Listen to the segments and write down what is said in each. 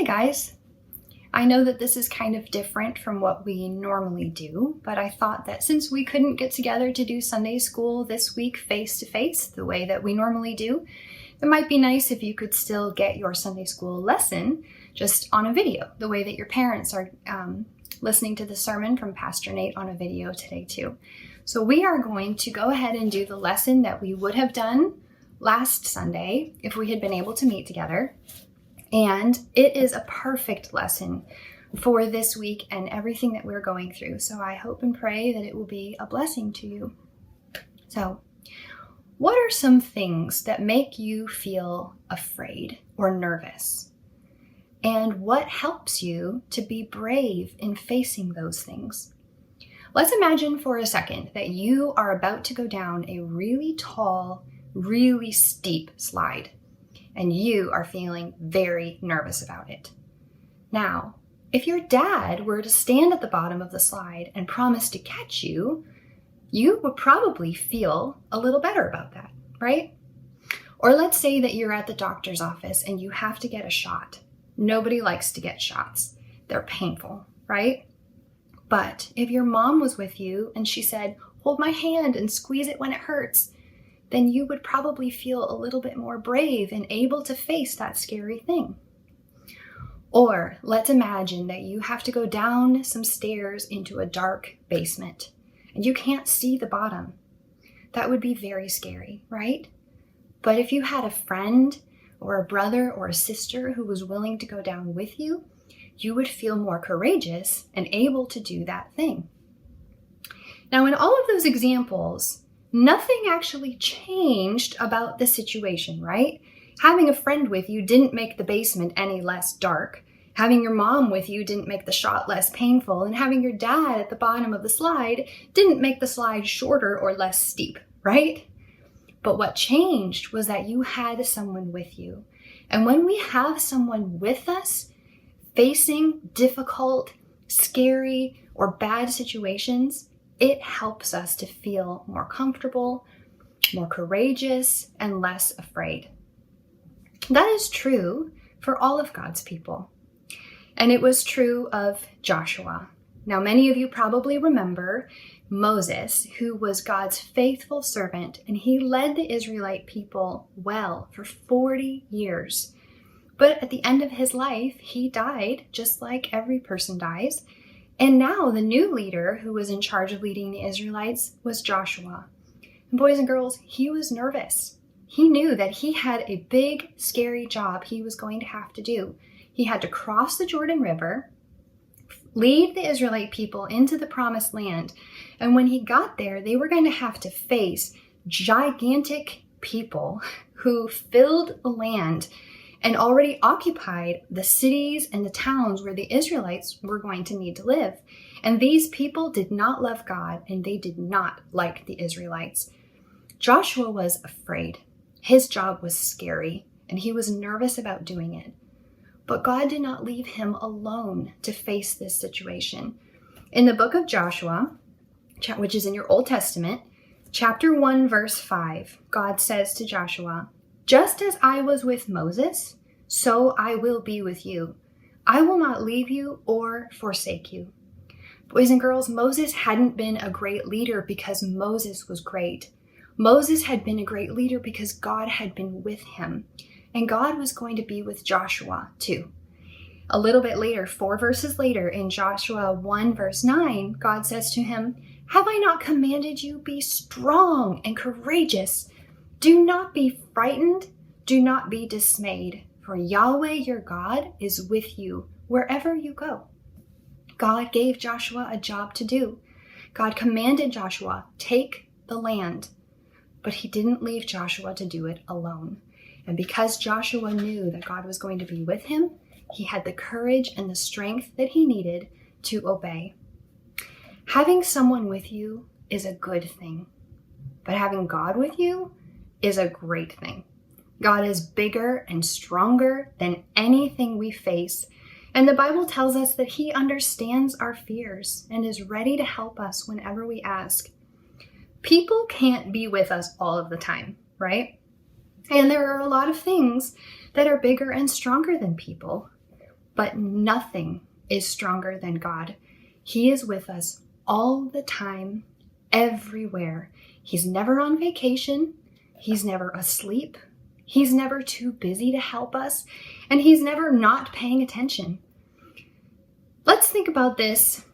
Hey guys! I know that this is kind of different from what we normally do, but I thought that since we couldn't get together to do Sunday school this week face-to-face the way that we normally do, it might be nice if you could still get your Sunday school lesson just on a video, the way that your parents are listening to the sermon from Pastor Nate on a video today too. So we are going to go ahead and do the lesson that we would have done last Sunday if we had been able to meet together. And it is a perfect lesson for this week and everything that we're going through. So I hope and pray that it will be a blessing to you. So, what are some things that make you feel afraid or nervous? And what helps you to be brave in facing those things? Let's imagine for a second that you are about to go down a really tall, really steep slide, and you are feeling very nervous about it. Now, if your dad were to stand at the bottom of the slide and promise to catch you, you would probably feel a little better about that, right? Or let's say that you're at the doctor's office and you have to get a shot. Nobody likes to get shots. They're painful, right? But if your mom was with you and she said, "Hold my hand and squeeze it when it hurts," then you would probably feel a little bit more brave and able to face that scary thing. Or let's imagine that you have to go down some stairs into a dark basement and you can't see the bottom. That would be very scary, right? But if you had a friend or a brother or a sister who was willing to go down with you, you would feel more courageous and able to do that thing. Now, in all of those examples, nothing actually changed about the situation, right? Having a friend with you didn't make the basement any less dark. Having your mom with you didn't make the shot less painful. And having your dad at the bottom of the slide didn't make the slide shorter or less steep, right? But what changed was that you had someone with you. And when we have someone with us facing difficult, scary, or bad situations, it helps us to feel more comfortable, more courageous, and less afraid. That is true for all of God's people. And it was true of Joshua. Now, many of you probably remember Moses, who was God's faithful servant, and he led the Israelite people well for 40 years. But at the end of his life, he died, just like every person dies. And now the new leader who was in charge of leading the Israelites was Joshua. And boys and girls, he was nervous. He knew that he had a big, scary job he was going to have to do. He had to cross the Jordan River, lead the Israelite people into the promised land. And when he got there, they were going to have to face gigantic people who filled the land and already occupied the cities and the towns where the Israelites were going to need to live. And these people did not love God, and they did not like the Israelites. Joshua was afraid. His job was scary, and he was nervous about doing it. But God did not leave him alone to face this situation. In the book of Joshua, which is in your Old Testament, chapter 1, verse 5, God says to Joshua, "Just as I was with Moses, so I will be with you. I will not leave you or forsake you." Boys and girls, Moses hadn't been a great leader because Moses was great. Moses had been a great leader because God had been with him. And God was going to be with Joshua too. A little bit later, 4 verses later, in Joshua 1 verse 9, God says to him, "Have I not commanded you? Be strong and courageous. Do not be frightened. Do not be dismayed. For Yahweh your God is with you wherever you go." God gave Joshua a job to do. God commanded Joshua, take the land. But he didn't leave Joshua to do it alone. And because Joshua knew that God was going to be with him, he had the courage and the strength that he needed to obey. Having someone with you is a good thing, but having God with you is a great thing. God is bigger and stronger than anything we face, and the Bible tells us that he understands our fears and is ready to help us whenever we ask. People can't be with us all of the time, right? And there are a lot of things that are bigger and stronger than people. but nothing is stronger than God. He is with us all the time, everywhere. He's never on vacation. He's never asleep. He's never too busy to help us, and he's never not paying attention. Let's think about this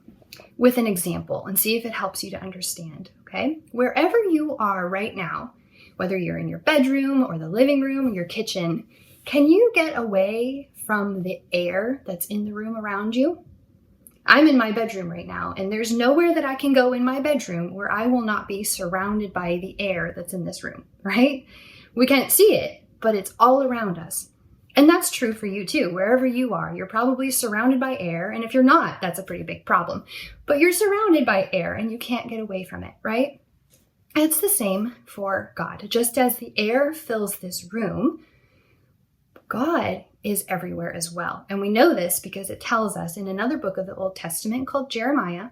with an example and see if it helps you to understand, okay? Wherever you are right now, whether you're in your bedroom or the living room or your kitchen, can you get away from the air that's in the room around you? I'm in my bedroom right now, and there's nowhere that I can go in my bedroom where I will not be surrounded by the air that's in this room, right? We can't see it, but it's all around us. And that's true for you too. Wherever you are, you're probably surrounded by air. And if you're not, that's a pretty big problem. But you're surrounded by air and you can't get away from it, right? It's the same for God. Just as the air fills this room, God is everywhere as well. And we know this because it tells us in another book of the Old Testament called Jeremiah,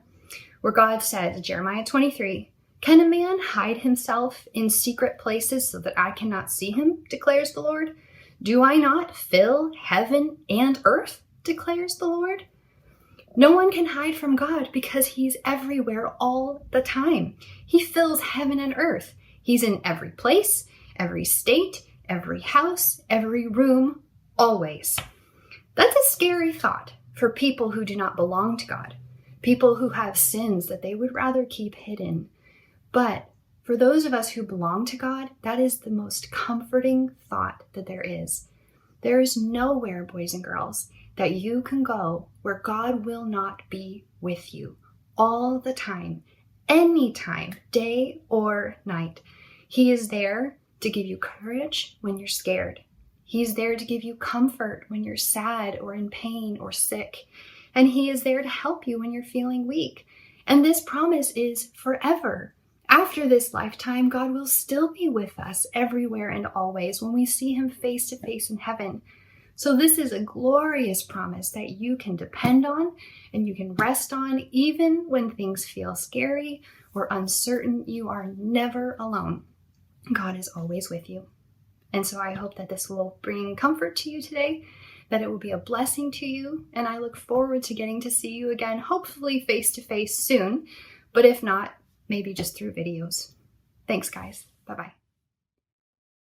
where God said, Jeremiah 23, "Can a man hide himself in secret places so that I cannot see him, declares the Lord? Do I not fill heaven and earth, declares the Lord?" No one can hide from God because he's everywhere all the time. He fills heaven and earth. He's in every place, every state, every house, every room, always. That's a scary thought for people who do not belong to God, people who have sins that they would rather keep hidden. But for those of us who belong to God, that is the most comforting thought that there is. There is nowhere, boys and girls, that you can go where God will not be with you all the time, anytime, day or night. He is there to give you courage when you're scared. He's there to give you comfort when you're sad or in pain or sick. And he is there to help you when you're feeling weak. And this promise is forever. After this lifetime, God will still be with us everywhere and always when we see him face to face in heaven. So this is a glorious promise that you can depend on and you can rest on even when things feel scary or uncertain. You are never alone. God is always with you. And so I hope that this will bring comfort to you today, that it will be a blessing to you. And I look forward to getting to see you again, hopefully face to face soon. But if not, maybe just through videos. Thanks, guys. Bye-bye.